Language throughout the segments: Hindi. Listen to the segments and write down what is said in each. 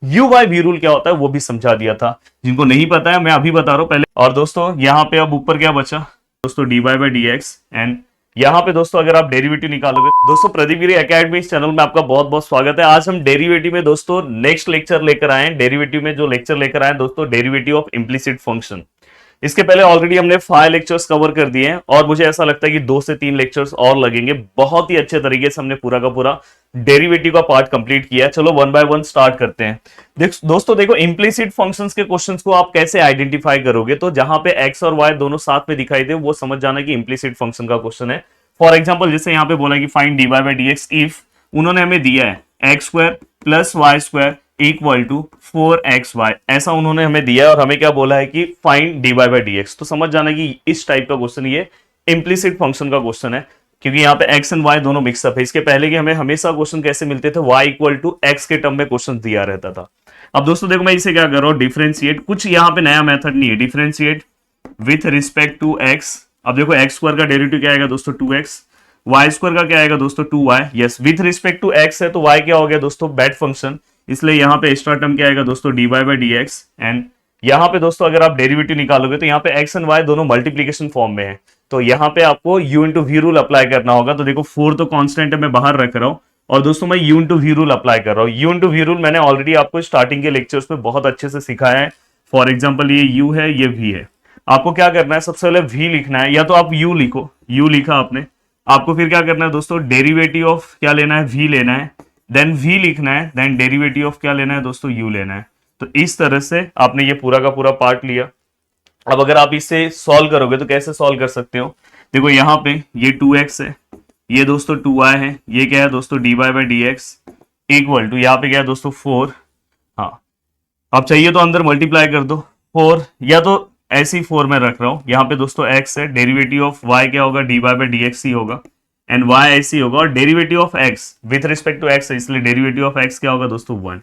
यू बाय वी रूल क्या होता है वो भी समझा दिया था। जिनको नहीं पता है मैं अभी बता रहा हूं पहले। और दोस्तों यहाँ पे अब ऊपर क्या बचा दोस्तों, D Y by D X. And यहाँ पे दोस्तों अगर आप डेरिवेटिव निकालोगे, दोस्तों प्रदीप गिरी एकेडमी चैनल में आपका बहुत बहुत स्वागत है। आज हम डेरिवेटिव में दोस्तों नेक्स्ट लेक्चर लेकर आए हैं। डेरिवेटिव में जो लेक्चर लेकर आए हैं दोस्तों, डेरिवेटिव ऑफ इम्प्लिसिट फंक्शन। इसके पहले ऑलरेडी हमने 5 लेक्चर्स कवर कर दिए हैं और मुझे ऐसा लगता है कि 2 से 3 लेक्चर्स और लगेंगे। बहुत ही अच्छे तरीके से हमने पूरा का पूरा डेरिवेटिव का पार्ट कंप्लीट किया है। चलो वन बाय वन स्टार्ट करते हैं। दोस्तों देखो, इम्प्लिसिट फंक्शंस के क्वेश्चंस को आप कैसे आइडेंटिफाई करोगे, तो जहां पे एक्स और वाई दोनों साथ में दिखाई दे वो समझ जाना कि इम्प्लिसिट फंक्शन का क्वेश्चन है। फॉर एग्जाम्पल जैसे यहाँ पे बोला कि find D Y by D X if उन्होंने हमें दिया है X square plus Y square equal to 4xy, ऐसा उन्होंने हमें दिया है और हमें क्या बोला है कि find dy by D x. तो समझ जाना कि इस टाइप का क्वेश्चन ये इम्प्लिसिट फंक्शन का क्वेश्चन है, क्योंकि यहाँ पे x एंड y दोनों मिक्सअप है। इसके पहले कि हमें हमेशा क्वेश्चन कैसे मिलते थे, y इक्वल टू x के टर्म में क्वेश्चन दिया रहता था। अब दोस्तों देखो मैं इसे क्या कर रहा हूँ, डिफरेंशिएट। कुछ यहाँ पे नया मेथड नहीं है, differentiate with respect to x। अब देखो एक्स स्क्वायर का डेरिवेटिव क्या आएगा दोस्तों 2x, वाई स्क्वायर का क्या आएगा दोस्तों 2y। Yes, with respect to x है तो y क्या हो गया दोस्तों बैड फंक्शन, इसलिए यहाँ पे एक्स्ट्रा टर्म क्या आएगा दोस्तों D Y by D X. And यहाँ पे दोस्तों अगर आप डेरिवेटिव निकालोगे तो यहाँ पे एक्स एंड वाई दोनों मल्टीप्लीकेशन फॉर्म में है, तो यहाँ पे आपको u into V rule apply करना होगा। तो देखो 4 तो कांस्टेंट है, मैं बाहर रख रहा हूँ और दोस्तों मैं u into V rule apply कर रहा हूँ। u इंटू वी रूल मैंने ऑलरेडी आपको स्टार्टिंग के लेक्चर्स में बहुत अच्छे से सिखाया है। फॉर एग्जाम्पल ये u है, ये v है। आपको क्या करना है, सबसे पहले v लिखना है, या तो आप u लिखो, u लिखा आपने, आपको फिर क्या करना है दोस्तों, डेरिवेटिव ऑफ क्या लेना है, v लेना है, देन v लिखना है, देन डेरिवेटिव ऑफ क्या लेना है दोस्तों, u लेना है। तो इस तरह से आपने ये पूरा का पूरा पार्ट लिया। अब अगर आप इसे सॉल्व करोगे तो कैसे सॉल्व कर सकते हो, देखो यहाँ पे ये 2x है, ये दोस्तों 2y है, ये क्या है दोस्तों dy by D X equal to यहाँ पे क्या है दोस्तों 4। हाँ, आप चाहिए तो अंदर मल्टीप्लाई कर दो 4, या तो ऐसी 4 में रख रहा हूँ। यहाँ पे दोस्तों x है, डेरिवेटिव ऑफ y क्या होगा, dy बाई डी एक्स ही होगा, एंड y ऐसी होगा, और derivative of x with respect to x है, इसलिए डेरिवेटिव ऑफ x क्या होगा दोस्तों 1।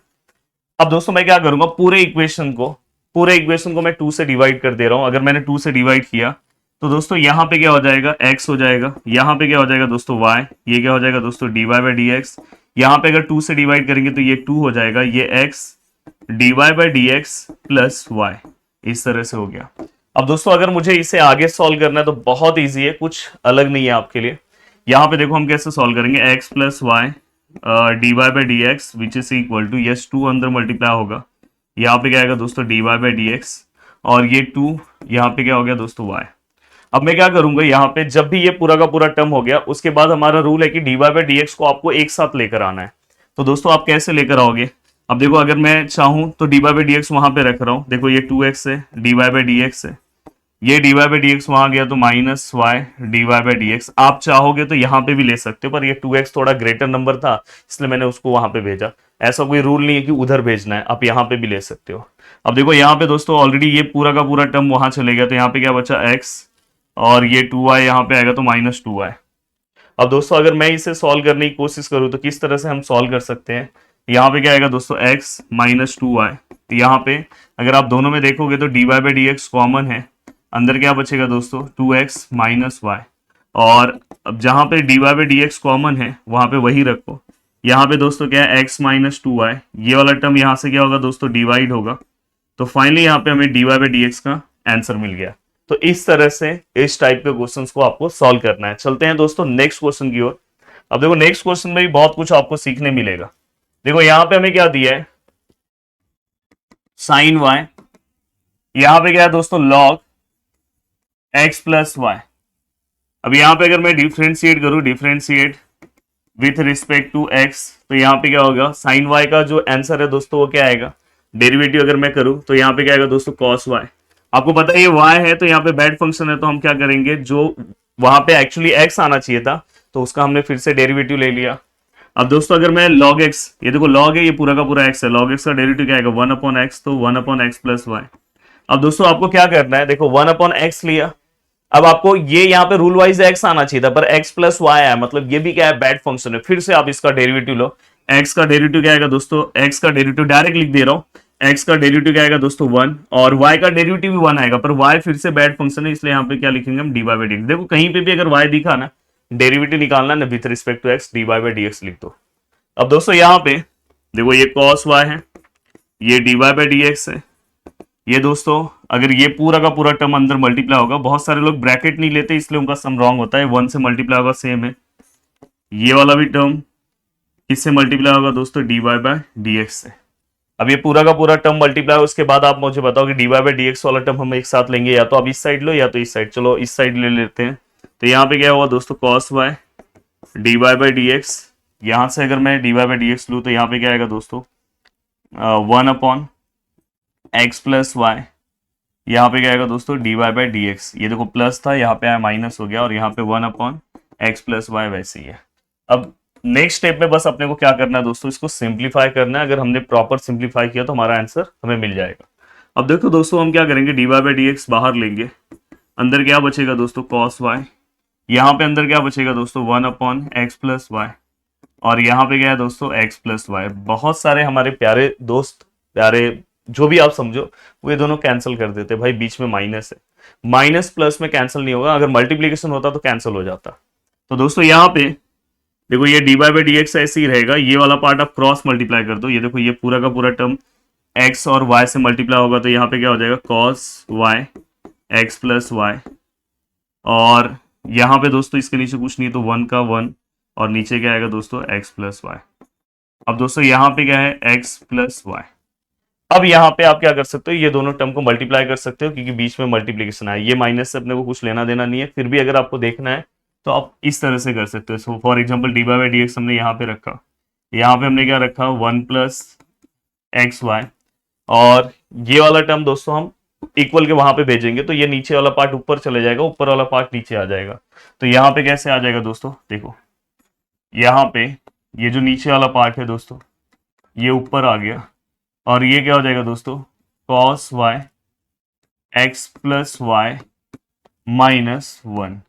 अब दोस्तों मैं क्या करूंगा, पूरे इक्वेशन को मैं 2 से डिवाइड कर दे रहा हूं। अगर मैंने 2 से डिवाइड किया तो दोस्तों यहाँ पे क्या हो जाएगा, x हो जाएगा, यहाँ पे क्या हो जाएगा दोस्तों y, ये क्या हो जाएगा दोस्तों dy बाई डी एक्स। यहाँ पे अगर 2 से डिवाइड करेंगे तो ये 2 हो जाएगा, ये x dy by D x plus y, इस तरह से हो गया। अब दोस्तों अगर मुझे इसे आगे सॉल्व करना है तो बहुत ईजी है, कुछ अलग नहीं है आपके लिए। यहाँ पे देखो हम कैसे सॉल्व करेंगे, x plus Y D Y by D X which is equal to, yes 2 अंदर मल्टीप्लाई होगा, यहाँ पे क्या आएगा दोस्तों D Y by D X, और ये 2 यहाँ पे क्या हो गया दोस्तों y। अब मैं क्या करूंगा, यहाँ पे जब भी ये पूरा का पूरा टर्म हो गया उसके बाद हमारा रूल है कि D Y by D X को आपको एक साथ लेकर आना है। तो दोस्तों आप कैसे लेकर आओगे, अब देखो अगर मैं चाहूं तो D Y by D X वहां पे रख रहा हूँ, देखो ये 2x है, D Y by D X है, ये D Y by D X वहां गया तो minus Y D Y by D X. आप चाहोगे तो यहाँ पे भी ले सकते हो, पर ये 2x थोड़ा ग्रेटर नंबर था इसलिए मैंने उसको वहां पे भेजा। ऐसा कोई रूल नहीं है कि उधर भेजना है, आप यहाँ पे भी ले सकते हो। अब देखो यहाँ पे दोस्तों ऑलरेडी ये पूरा का पूरा टर्म वहां चले गया, तो यहाँ पे क्या बचा x, और ये 2y यहाँ पे आएगा तो माइनस 2y। अब दोस्तों अगर मैं इसे सॉल्व करने की कोशिश करूँ तो किस तरह से हम सॉल्व कर सकते हैं, यहाँ पे क्या आएगा दोस्तों x माइनस 2y। तो यहाँ पे अगर आप दोनों में देखोगे तो D Y by D X common है, अंदर क्या बचेगा दोस्तों 2x माइनस वाई, और अब जहां पे D Y by D X common है वहां पे वही रखो। यहाँ पे दोस्तों क्या है x माइनस 2y, ये वाला टर्म यहाँ से क्या होगा दोस्तों डिवाइड होगा। तो फाइनली यहाँ पे हमें D Y by D X का आंसर मिल गया। तो इस तरह से इस टाइप के क्वेश्चंस को आपको सॉल्व करना है। चलते हैं दोस्तों नेक्स्ट क्वेश्चन की ओर। अब देखो नेक्स्ट क्वेश्चन में भी बहुत कुछ आपको सीखने मिलेगा। देखो यहाँ पे हमें क्या दिया है, साइन y, यहाँ पे क्या है दोस्तों लॉग x प्लस वाई। अब यहाँ पे अगर मैं डिफ्रेंशिएट करूं, differentiate with respect to x, तो यहाँ पे क्या होगा, साइन y का जो आंसर है दोस्तों वो क्या आएगा, डेरिवेटिव अगर मैं करूं तो यहाँ पे क्या आएगा दोस्तों cos y। आपको पता है ये y है तो यहाँ पे बैड फंक्शन है, तो हम क्या करेंगे, जो वहां पे एक्चुअली x आना चाहिए था तो उसका हमने फिर से डेरिवेटिव ले लिया। अब दोस्तों अगर मैं log x, ये देखो log है, ये पूरा का पूरा x है, log x का डेरिवेटिव क्या आएगा 1 अपॉन x, तो 1 अपॉन x प्लस वाई। अब दोस्तों आपको क्या करना है, देखो 1 अपॉन x लिया, अब आपको ये यहाँ पे रूल वाइज x आना चाहिए था पर x प्लस वाई आया, मतलब ये भी क्या है बैड फंक्शन है। फिर से आप इसका डेरिवेटिव लो, x का डेरिवेटिव क्या आएगा दोस्तों, x का डेरिवेटिव डायरेक्ट लिख दे रहा हूँ, x का डेरिवेटिव क्या आएगा दोस्तों 1, और y का डेरिवेटिव भी 1 आएगा, पर y फिर से बैड फंक्शन है इसलिए यहाँ पे क्या लिखेंगे हम D Y by D X. देखो कहीं पे भी अगर y दिखा ना, डेरिवेटिव निकालना ना with respect to x, D Y by D X लिख दो। अब दोस्तों यहाँ पे देखो ये cos y है, ये dy बाई डी एक्स है। ये दोस्तों अगर ये पूरा का पूरा टर्म अंदर मल्टीप्लाई होगा, बहुत सारे लोग ब्रैकेट नहीं लेते इसलिए उनका सम रॉन्ग होता है, 1 से मल्टीप्लाई होगा, सेम है। ये वाला भी टर्म किससे मल्टीप्लाई होगा दोस्तों, dy बाई डी एक्स से। अब ये पूरा का पूरा टर्म मल्टीप्लाई, उसके बाद आप मुझे बताओ कि dy बाई डी एक्स वाला टर्म हम एक साथ लेंगे, या तो आप इस साइड लो या तो इस साइड। चलो इस साइड ले लेते हैं। तो यहाँ पे क्या हुआ दोस्तों, cos y dy by D x. यहां से अगर मैं dy बाई डी एक्स लूँ तो यहाँ पे क्या आएगा दोस्तों, 1 अपॉन एक्स प्लस वाई। यहाँ पे क्या आएगा दोस्तों, dy बाई डी एक्स। ये देखो प्लस था, यहाँ पे आया माइनस हो गया, और यहाँ पे 1 अपॉन एक्स प्लस वाई वैसे ही है। अब नेक्स्ट स्टेप में बस अपने को क्या करना है दोस्तों, इसको सिंप्लीफाई करना है। अगर हमने प्रॉपर सिंप्लीफाई किया तो हमारा आंसर हमें मिल जाएगा। अब देखो दोस्तों हम क्या करेंगे, dy बाई डी एक्स बाहर लेंगे, अंदर क्या बचेगा दोस्तों, cos y। यहाँ पे अंदर क्या बचेगा दोस्तों, 1 अपॉन एक्स प्लस वाई, और यहाँ पे क्या है दोस्तों, x प्लस वाई। बहुत सारे हमारे प्यारे दोस्त, प्यारे जो भी आप समझो, वो ये दोनों कैंसिल कर देते भाई, बीच में माइनस है, माइनस प्लस में कैंसिल नहीं होगा, अगर मल्टीप्लीकेशन होता तो कैंसिल हो जाता। तो दोस्तों यहाँ पे देखो ये dy बाई डी एक्स ऐसे ही रहेगा, ये वाला पार्ट आप क्रॉस मल्टीप्लाई कर दो, ये देखो ये पूरा का पूरा टर्म x और y से मल्टीप्लाई होगा, तो यहाँ पे क्या हो जाएगा, cos y x plus Y, और यहाँ पे दोस्तों इसके नीचे कुछ नहीं है तो 1 का 1, और नीचे क्या आएगा दोस्तों, x प्लस वाई। अब दोस्तों यहाँ पे क्या है, x प्लस वाई। अब यहाँ पे आप क्या कर सकते हो, ये दोनों टर्म को मल्टीप्लाई कर सकते हो, क्योंकि बीच में मल्टीप्लीकेशन है, ये माइनस से अपने को कुछ लेना देना नहीं है। फिर भी अगर आपको देखना है तो आप इस तरह से कर सकते हो। So for example dy by D x हमने यहाँ पे रखा, यहाँ पे हमने क्या रखा, 1 प्लस एक्स वाई, और ये वाला टर्म दोस्तों हम इक्वल के वहां पे भेजेंगे तो ये नीचे वाला पार्ट ऊपर चले जाएगा, ऊपर वाला पार्ट नीचे आ जाएगा। तो यहाँ पे कैसे आ जाएगा दोस्तों, देखो यहाँ पे ये जो नीचे वाला पार्ट है दोस्तों ये ऊपर आ गया, और ये क्या हो जाएगा दोस्तों, cos y x plus Y minus 1।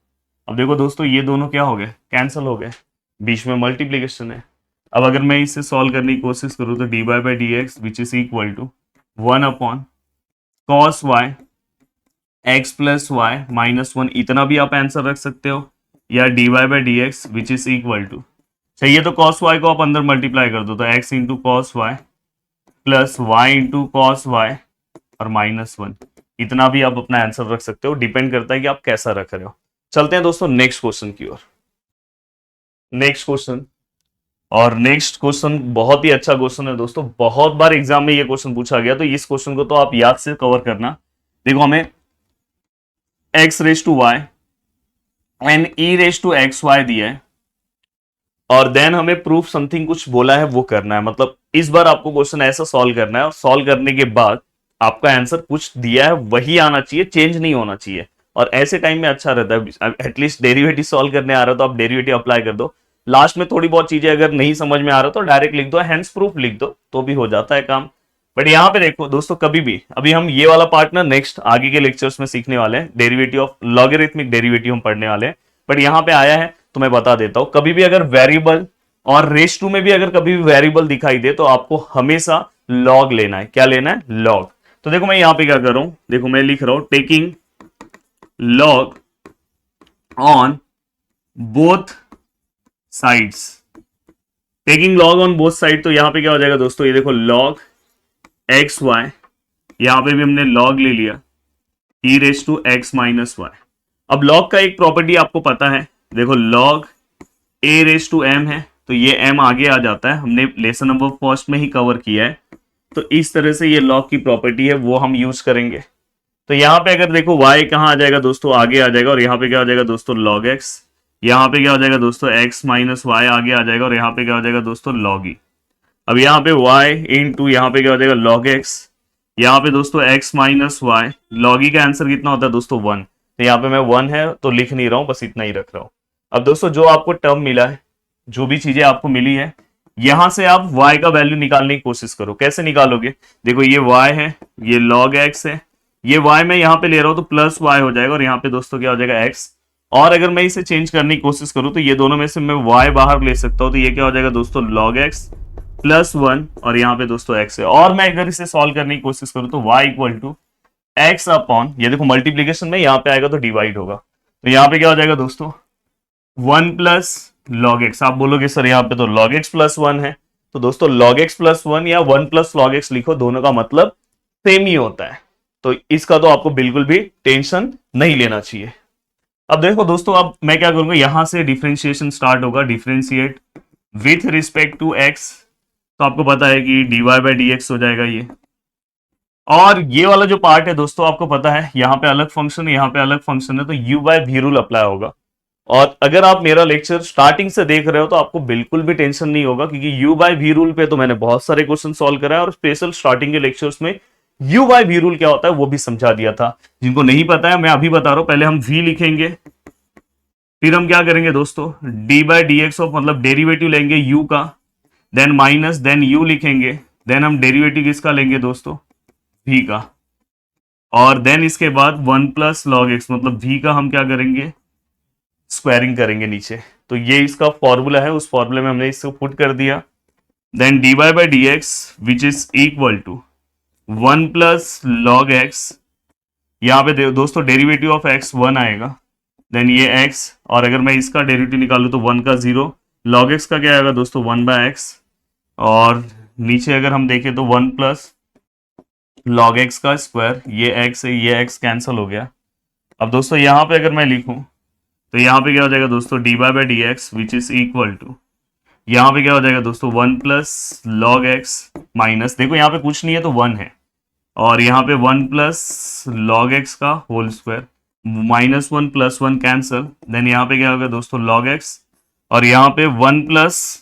अब देखो दोस्तों ये दोनों क्या हो गए, कैंसिल हो गए, बीच में मल्टीप्लीकेशन है। अब अगर मैं इसे सॉल्व करने की कोशिश करूँ तो dy by D X which is equal to 1 upon cos y x plus Y minus 1, इतना भी आप आंसर रख सकते हो, या dy by D X which is equal to, चाहिए तो cos y को आप अंदर मल्टीप्लाई कर दो, तो x into cos Y plus Y into cos Y और माइनस 1, इतना भी आप अपना आंसर रख सकते हो, डिपेंड करता है कि आप कैसा रख रहे हो। चलते हैं दोस्तों नेक्स्ट क्वेश्चन की ओर। नेक्स्ट क्वेश्चन, और नेक्स्ट क्वेश्चन बहुत ही अच्छा क्वेश्चन है दोस्तों, बहुत बार एग्जाम में ये क्वेश्चन पूछा गया, तो इस क्वेश्चन को तो आप याद से कवर करना। देखो हमें x raise to Y and e raise to X Y दिया है, और देन हमें प्रूफ समथिंग कुछ बोला है वो करना है। मतलब इस बार आपको क्वेश्चन ऐसा सॉल्व करना है, और सॉल्व करने के बाद आपका आंसर कुछ दिया है वही आना चाहिए, चेंज नहीं होना चाहिए। और ऐसे टाइम में अच्छा रहता है, एटलीस्ट डेरिवेटिव सॉल्व करने आ रहा है तो आप डेरिवेटिव अप्लाई कर दो, लास्ट में थोड़ी बहुत चीजें अगर नहीं समझ में आ रहा तो डायरेक्ट लिख दो, हैंड्स प्रूफ लिख दो, तो भी हो जाता है काम। बट यहाँ पे देखो दोस्तों, कभी भी अभी हम ये वाला पार्ट ना नेक्स्ट आगे के लेक्चर्स में सीखने वाले हैं, डेरिवेटिव ऑफ लॉगरिथमिक डेरिवेटिव हम पढ़ने वाले हैं। बट यहाँ पे आया है तो मैं बता देता हूं, कभी भी अगर वेरिएबल और रेस टू में भी अगर कभी भी वेरिएबल दिखाई दे तो आपको हमेशा लॉग लेना है। क्या लेना है, लॉग। तो देखो मैं यहाँ पे क्या कर रहा हूं, देखो मैं लिख रहा हूं taking log on both sides, taking log on both side. तो यहां पे क्या हो जाएगा दोस्तों, ये देखो लॉग एक्स वाई, यहां पे भी हमने लॉग ले लिया e raise to X minus Y. अब लॉग का एक प्रॉपर्टी आपको पता है, देखो log a raise to m है तो ये m आगे आ जाता है, हमने लेसन नंबर फर्स्ट में ही कवर किया है। तो इस तरह से ये लॉग की प्रॉपर्टी है वो हम यूज करेंगे। तो यहाँ पे अगर देखो y कहाँ आ जाएगा दोस्तों, आगे आ जाएगा, और यहाँ पे क्या हो जाएगा दोस्तों log x, यहाँ पे क्या हो जाएगा दोस्तों x माइनस वाई आगे आ जाएगा, और यहाँ पे क्या हो जाएगा दोस्तों log e। अब यहाँ पे y इंटू यहाँ पे क्या हो जाएगा log x, यहाँ पे दोस्तों x minus Y, log e का आंसर कितना होता है दोस्तों 1, तो यहाँ पे मैं 1 है तो लिख नहीं रहा हूँ, बस इतना ही रख रहा हूँ। अब दोस्तों जो आपको टर्म मिला है, जो भी चीजें आपको मिली है, यहां से आप y का वैल्यू निकालने की कोशिश करो। कैसे निकालोगे, देखो ये y है, ये log x है, ये y मैं यहाँ पे ले रहा हूं तो प्लस y हो जाएगा, और यहाँ पे दोस्तों क्या हो जाएगा x। और अगर मैं इसे चेंज करने की कोशिश करूं तो ये दोनों में से मैं y बाहर ले सकता हूं, तो ये क्या हो जाएगा दोस्तों log x प्लस 1, और यहाँ पे दोस्तों x है। और मैं अगर इसे सॉल्व करने की कोशिश करूं तो y equal to x upon, ये देखो मल्टीप्लीकेशन में यहाँ पे आएगा तो डिवाइड होगा, तो यहाँ पे क्या हो जाएगा दोस्तों 1 प्लस log x। आप बोलोगे सर यहाँ पे तो log x प्लस 1 है, तो दोस्तों log x प्लस 1 या 1 प्लस log x लिखो, दोनों का मतलब सेम ही होता है। तो इसका तो आपको बिल्कुल भी टेंशन नहीं लेना चाहिए। अब देखो दोस्तों, अब मैं क्या करूंगा, यहां से डिफरेंशिएशन स्टार्ट होगा, differentiate with respect to x। तो आपको पता है कि dy बाई डी एक्स हो जाएगा ये। और ये वाला जो पार्ट है दोस्तों, आपको पता है यहाँ पे अलग फंक्शन है, यहाँ पे अलग फंक्शन है, तो u by V rule apply होगा। और अगर आप मेरा लेक्चर स्टार्टिंग से देख रहे हो तो आपको बिल्कुल भी टेंशन नहीं होगा, क्योंकि u बाय वी रूल पे तो मैंने बहुत सारे क्वेश्चन सॉल्व करा है, और स्पेशल स्टार्टिंग के लेक्चर्स में u बाय वी रूल क्या होता है वो भी समझा दिया था। जिनको नहीं पता है मैं अभी बता रहा हूं, पहले हम v लिखेंगे, फिर हम क्या करेंगे दोस्तों, D by D x of मतलब डेरिवेटिव लेंगे u का, देन माइनस, देन u लिखेंगे, देन हम डेरिवेटिव किसका लेंगे दोस्तों, v का, और देन इसके बाद 1 प्लस लॉग एक्स मतलब v का हम क्या करेंगे, स्क्वायरिंग करेंगे नीचे। तो ये इसका फॉर्मूला है, उस फॉर्मूले में हमने इसको पुट कर दिया। Then D Y by D X which is equal to 1 plus log X, यहाँ पे दोस्तों डेरिवेटिव ऑफ x 1 आएगा, देन ये x, और अगर मैं इसका डेरिवेटिव निकालू तो 1 का 0, लॉग x का क्या आएगा दोस्तों 1 बाय एक्स, और नीचे अगर हम देखें तो 1 प्लस लॉग एक्स का स्क्वायर, ये x है, ये x कैंसिल हो गया। अब दोस्तों यहाँ पे अगर मैं लिखूं तो यहाँ पे क्या हो जाएगा दोस्तों, D Y by D X which is equal to, यहाँ पे क्या हो जाएगा दोस्तों 1 प्लस लॉग एक्स माइनस, देखो यहाँ पे कुछ नहीं है तो 1 है, और यहाँ पे 1 प्लस लॉग एक्स का whole square, minus 1 plus 1 cancel, then यहाँ पे क्या होगा दोस्तों लॉग एक्स, और यहाँ पे 1 प्लस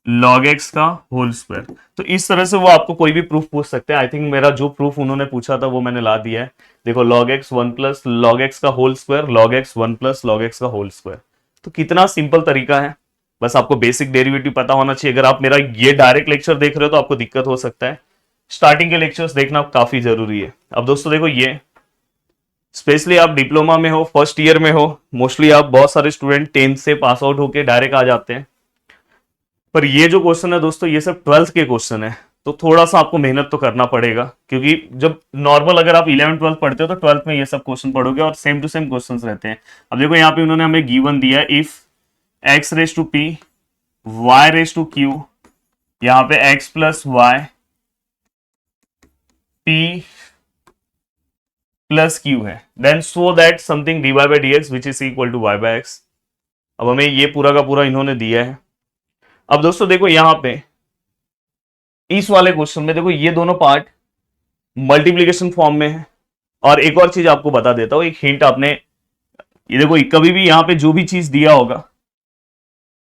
लॉग एक्स का होल स्क्वायर। तो इस तरह से वो आपको कोई भी प्रूफ पूछ सकते हैं। आई थिंक मेरा जो प्रूफ उन्होंने पूछा था वो मैंने ला दिया है। देखो log x 1 plus log x का whole square, log x 1 plus log x का होल स्क्वायर। तो कितना सिंपल तरीका है, बस आपको बेसिक डेरिवेटिव पता होना चाहिए। अगर आप मेरा ये डायरेक्ट लेक्चर देख रहे हो तो आपको दिक्कत हो सकता है, स्टार्टिंग के लेक्चर्स देखना काफी जरूरी है। अब दोस्तों देखो, ये स्पेशली आप डिप्लोमा में हो, फर्स्ट ईयर में हो, मोस्टली आप बहुत सारे स्टूडेंट 10th से पास आउट होके डायरेक्ट आ जाते हैं, पर ये जो क्वेश्चन है दोस्तों ये सब 12th के क्वेश्चन है, तो थोड़ा सा आपको मेहनत तो करना पड़ेगा, क्योंकि जब नॉर्मल अगर आप 11 12 पढ़ते हो तो 12th में ये सब क्वेश्चन पढ़ोगे और सेम टू सेम क्वेश्चंस रहते हैं। अब देखो यहाँ पे उन्होंने हमें गिवन दिया है, if x raise to p y raise to q, यहाँ पे x plus Y p plus q है, then so that something dy by D X which is equal to y by X. अब हमें ये पूरा का पूरा इन्होंने दिया है। अब दोस्तों देखो यहाँ पे इस वाले क्वेश्चन में देखो ये दोनों पार्ट मल्टीप्लीकेशन फॉर्म में है, और एक और चीज आपको बता देता हूं, एक हिंट आपने, ये देखो कभी भी यहाँ पे जो भी चीज दिया होगा,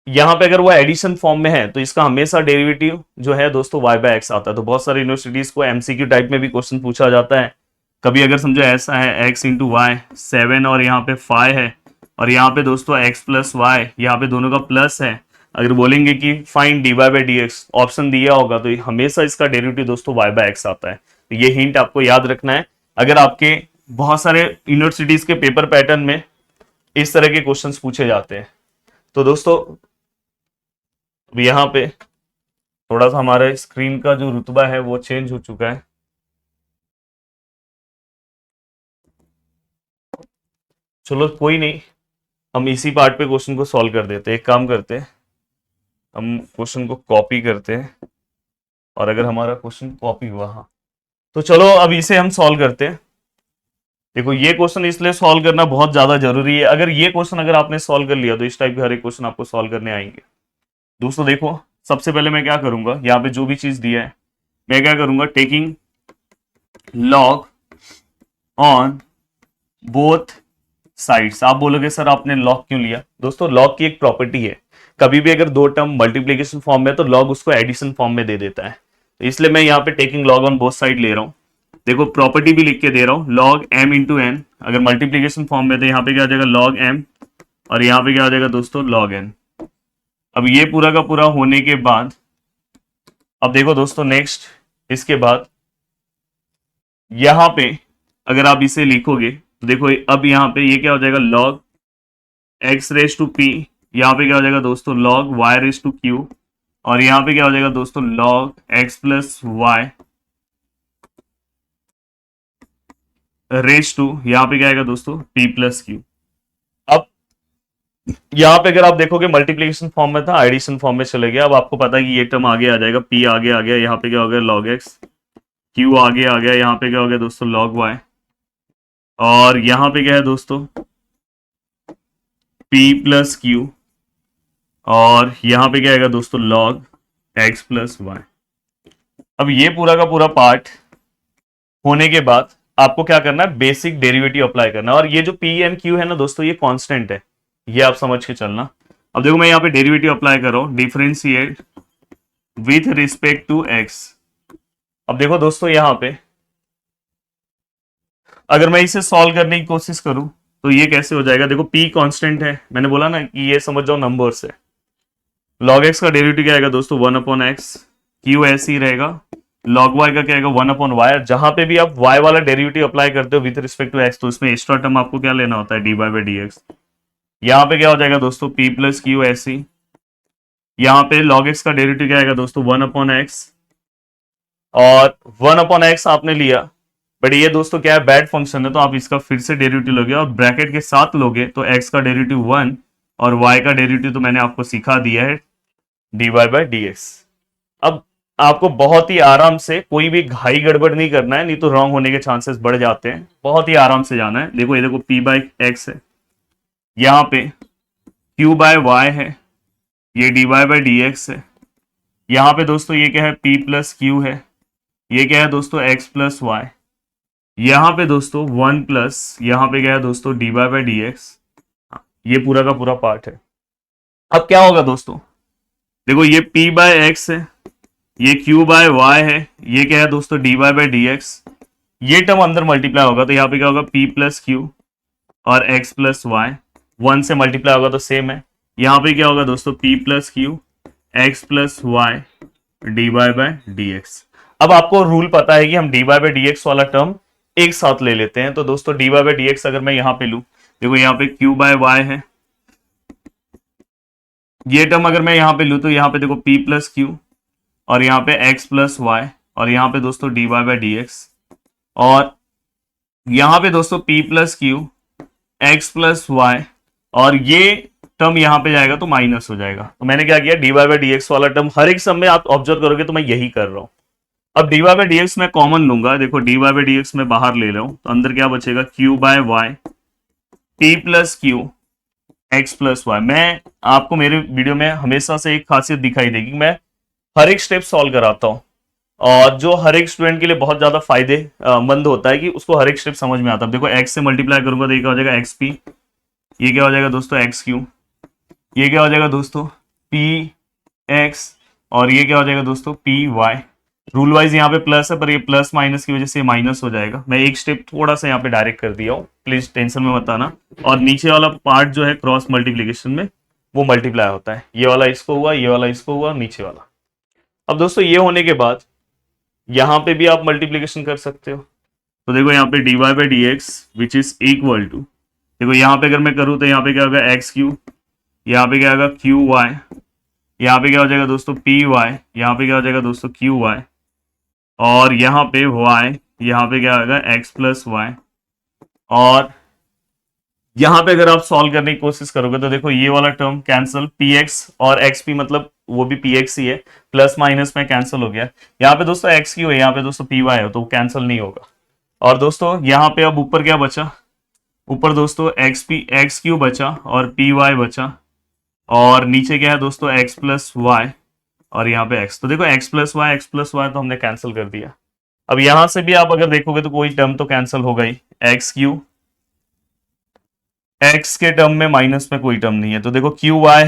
यहाँ पे अगर वो एडिशन फॉर्म में है तो इसका हमेशा डेरिवेटिव जो है दोस्तों y बाय एक्स आता है। तो बहुत सारी यूनिवर्सिटीज को एमसीक्यू टाइप में भी क्वेश्चन पूछा जाता है। कभी अगर समझो ऐसा है x इंटू वाई 7 और यहाँ पे 5 है, और यहाँ पे दोस्तों x प्लस वाई, यहाँ पे दोनों का प्लस है, अगर बोलेंगे कि find D Y by D X, option दिया होगा तो हमेशा इसका डेरिवेटिव दोस्तों y बाय एक्स आता है। तो ये हिंट आपको याद रखना है, अगर आपके बहुत सारे यूनिवर्सिटीज के पेपर पैटर्न में इस तरह के क्वेश्चंस पूछे जाते हैं। तो दोस्तों अब यहाँ पे थोड़ा सा हमारे स्क्रीन का जो रुतबा है वो चेंज हो चुका है, चलो कोई नहीं, हम इसी पार्ट पे क्वेश्चन को सॉल्व कर देते हैं। एक काम करते हैं, हम क्वेश्चन को कॉपी करते हैं, और अगर हमारा क्वेश्चन कॉपी हुआ, हाँ, तो चलो अब इसे हम सॉल्व करते हैं। देखो ये क्वेश्चन इसलिए सॉल्व करना बहुत ज्यादा जरूरी है, अगर ये क्वेश्चन अगर आपने सॉल्व कर लिया तो इस टाइप के हर एक क्वेश्चन आपको सॉल्व करने आएंगे। दोस्तों देखो सबसे पहले मैं क्या करूंगा, यहाँ पे जो भी चीज दिया है मैं क्या करूंगा, taking log on both sides. आप बोलोगे सर आपने लॉग क्यों लिया, दोस्तों लॉग की एक प्रॉपर्टी है, कभी भी अगर दो टर्म मल्टीप्लीकेशन फॉर्म में तो लॉग उसको एडिशन फॉर्म में दे देता है, तो इसलिए मैं यहाँ पे taking log on both side ले रहा हूँ। देखो प्रॉपर्टी भी लिख के दे रहा हूँ, लॉग m इंटू एन, अगर मल्टीप्लीकेशन फॉर्म में तो यहाँ पे क्या आ जाएगा लॉग m, और यहाँ पे क्या आ जाएगा दोस्तों लॉग n। अब ये पूरा का पूरा होने के बाद अब देखो दोस्तों नेक्स्ट, इसके बाद यहाँ पे अगर आप इसे लिखोगे तो देखो अब यहाँ पे ये क्या हो जाएगा log x raise to p, यहाँ पे क्या हो जाएगा दोस्तों log y raise to q, और यहाँ पे क्या हो जाएगा दोस्तों log x plus Y raise to, यहाँ पे क्या आएगा दोस्तों p प्लस q। अब यहाँ पे अगर आप देखोगे मल्टीप्लिकेशन फॉर्म में था, एडिशन फॉर्म में चले गया। अब आपको पता है कि ये टर्म आगे आ जाएगा, पी आगे आ गया, यहाँ पे क्या हो गया लॉग एक्स, क्यू आगे आ गया, यहाँ पे क्या हो गया दोस्तों लॉग वाई, और यहाँ पे क्या है दोस्तों पी प्लस क्यू, और यहाँ पे क्या आएगा दोस्तों लॉग एक्स प्लस वाई। अब ये पूरा का पूरा पार्ट होने के बाद आपको क्या करना है, बेसिक डेरिवेटिव अप्लाई करना है। और ये जो पी एंड क्यू है ना दोस्तों, ये कांस्टेंट है, ये आप समझ के चलना। अब देखो मैं यहाँ पे डेरिवेटिव अप्लाई कर रहा हूं, differentiate with respect to X. अब देखो दोस्तों यहाँ पे अगर मैं इसे सॉल्व करने की कोशिश करूं तो ये कैसे हो जाएगा, देखो p कांस्टेंट है, मैंने बोला ना कि ये समझ जाओ नंबर से। log x का डेरिवेटिव क्या आएगा दोस्तों 1/x, q ऐसे ही रहेगा, log y का क्या आएगा 1/y। जहां पे भी आप y वाला डेरिवेटिव अप्लाई करते हो विद रिस्पेक्ट टू x, तो इसमें एक्स्ट्रा टर्म आपको क्या लेना होता है dy/dx। यहाँ पे क्या हो जाएगा दोस्तों p प्लस क्यू ऐसे ही। यहाँ पे log x का डेरिवेटिव क्या आएगा दोस्तों 1/x, और 1/x आपने लिया, बट ये दोस्तों क्या है बैड फंक्शन है, तो आप इसका फिर से डेरिवेटिव लोगे और ब्रैकेट के साथ लोगे तो x का डेरिवेटिव 1 और y का डेरिवेटिव तो मैंने आपको सिखा दिया है dy/dx। अब आपको बहुत ही आराम से, कोई भी घाई गड़बड़ नहीं करना है, नहीं तो रॉन्ग होने के चांसेस बढ़ जाते हैं। बहुत ही आराम से जाना है। देखो ये देखो p/x है, यहाँ पे q/y है, ये dy/dx है, यहाँ पे दोस्तों ये क्या है p प्लस क्यू है, ये क्या है दोस्तों x प्लस वाई, यहाँ पे दोस्तों 1 प्लस यहाँ पे क्या है दोस्तों dy/dx। ये पूरा का पूरा पार्ट है। अब क्या होगा दोस्तों, देखो ये p/x है, ये q/y है, ये क्या है दोस्तों dy/dx। ये टर्म अंदर मल्टीप्लाई होगा तो यहाँ पे क्या होगा p प्लस क्यू और x प्लस वाई, 1 से मल्टीप्लाई होगा तो सेम है। यहाँ पे क्या होगा दोस्तों p plus Q x plus Y dy/dx। अब आपको रूल पता है कि हम dy/dx वाला टर्म एक साथ ले लेते हैं। तो दोस्तों dy/dx अगर मैं यहाँ पे लूं, देखो यहाँ पे q/y है, ये टर्म अगर मैं यहाँ पे लूं तो यहाँ पे देखो p प्लस क्यू और यहाँ पे x प्लस वाई, और यहाँ पे दोस्तों dy/dx, और यहाँ पे दोस्तों p plus Q x plus Y, और ये टर्म यहाँ पे जाएगा तो माइनस हो जाएगा। तो मैंने क्या किया dy/dx वाला टर्म हर एक सम में आप ऑब्जर्व करोगे तो मैं यही कर रहा हूं। अब dy/dx मैं कॉमन लूंगा, देखो dy/dx मैं बाहर ले रहा हूं तो अंदर क्या बचेगा q/y p plus Q x plus Y. मैं आपको मेरे वीडियो में हमेशा से एक खासियत दिखाई देगी, मैं हर एक स्टेप सॉल्व कराता हूं, और जो हर एक स्टूडेंट के लिए बहुत ज्यादा फायदे मंद होता है कि उसको हर एक स्टेप समझ में आता है। देखो x से मल्टीप्लाई करूंगा तो ये क्या हो जाएगा xp, ये क्या हो जाएगा दोस्तों xq, ये क्या हो जाएगा दोस्तों px, और ये क्या हो जाएगा दोस्तों py। रूल वाइज यहाँ पे प्लस है पर ये प्लस माइनस की वजह से माइनस हो जाएगा। मैं एक स्टेप थोड़ा सा यहाँ पे डायरेक्ट कर दिया हूँ, प्लीज टेंशन में मत आना। और नीचे वाला पार्ट जो है क्रॉस मल्टीप्लीकेशन में वो मल्टीप्लाई होता है, ये वाला इसको हुआ, ये वाला इसको हुआ, नीचे वाला। अब दोस्तों ये होने के बाद यहाँ पे भी आप मल्टीप्लीकेशन कर सकते हो। तो देखो यहाँ पे dy/dx which is equal to, देखो यहाँ पे अगर मैं करूँ तो यहाँ पे क्या होगा xq, यहाँ पे क्या होगा qy, यहाँ पे क्या हो जाएगा दोस्तों py, यहाँ पे क्या हो जाएगा दोस्तों qy, और यहाँ पे y, यहाँ पे क्या होगा x प्लस वाई। और यहाँ पे अगर आप सॉल्व करने की कोशिश करोगे तो देखो ये वाला टर्म कैंसिल, px और xp मतलब वो भी px ही है, प्लस माइनस में कैंसिल हो गया। यहाँ पे दोस्तों xq है, यहाँ पे दोस्तों py है, तो कैंसिल नहीं होगा। और दोस्तों यहाँ पे अब ऊपर क्या बचा, ऊपर दोस्तों xq बचा और py बचा, और नीचे क्या है दोस्तों x प्लस वाई और यहाँ पे x। तो देखो x प्लस वाई तो हमने कैंसिल कर दिया। अब यहां से भी आप अगर देखोगे तो कोई टर्म तो कैंसिल होगा ही, x के टर्म में माइनस में कोई टर्म नहीं है, तो देखो क्यू वाई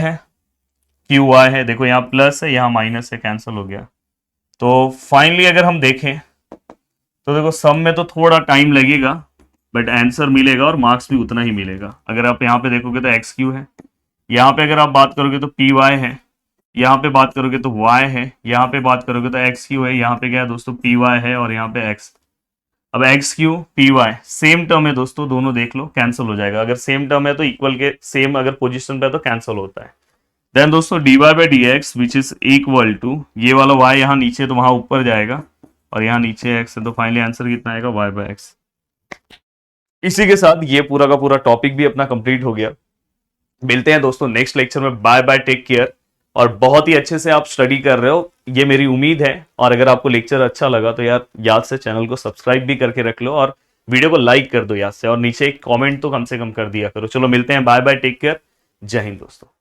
है, देखो यहाँ प्लस है यहाँ माइनस है, कैंसिल हो गया। तो फाइनली अगर हम देखें तो देखो सम में तो थोड़ा टाइम लगेगा बट आंसर मिलेगा और मार्क्स भी उतना ही मिलेगा। अगर आप यहाँ पे देखोगे तो एक्स क्यू है, यहाँ पे अगर आप बात करोगे तो पी वाई है, यहाँ पे बात करोगे तो y है, यहाँ पे बात करोगे तो एक्स क्यू है, यहाँ पे क्या है दोस्तों पी वाई है और यहाँ पे x। अब X Q P Y same term है दोस्तों, दोनों देख लो कैंसिल हो जाएगा। अगर सेम टर्म है तो इक्वल के सेम अगर पोजीशन पे है तो कैंसिल होता है। देन दोस्तों dy/dx which is equal to, ये वाला y यहाँ नीचे तो वहां ऊपर जाएगा और यहाँ नीचे x है, तो फाइनली आंसर कितना आएगा y/x। इसी के साथ ये पूरा का पूरा टॉपिक भी अपना कंप्लीट हो गया। मिलते हैं दोस्तों नेक्स्ट लेक्चर में। Bye bye, take care. और बहुत ही अच्छे से आप स्टडी कर रहे हो, ये मेरी उम्मीद है। और अगर आपको लेक्चर अच्छा लगा तो यार याद से चैनल को सब्सक्राइब भी करके रख लो और वीडियो को लाइक कर दो याद से, और नीचे एक कमेंट तो कम से कम कर दिया करो। चलो मिलते हैं, बाय बाय, टेक केयर, जय हिंद दोस्तों।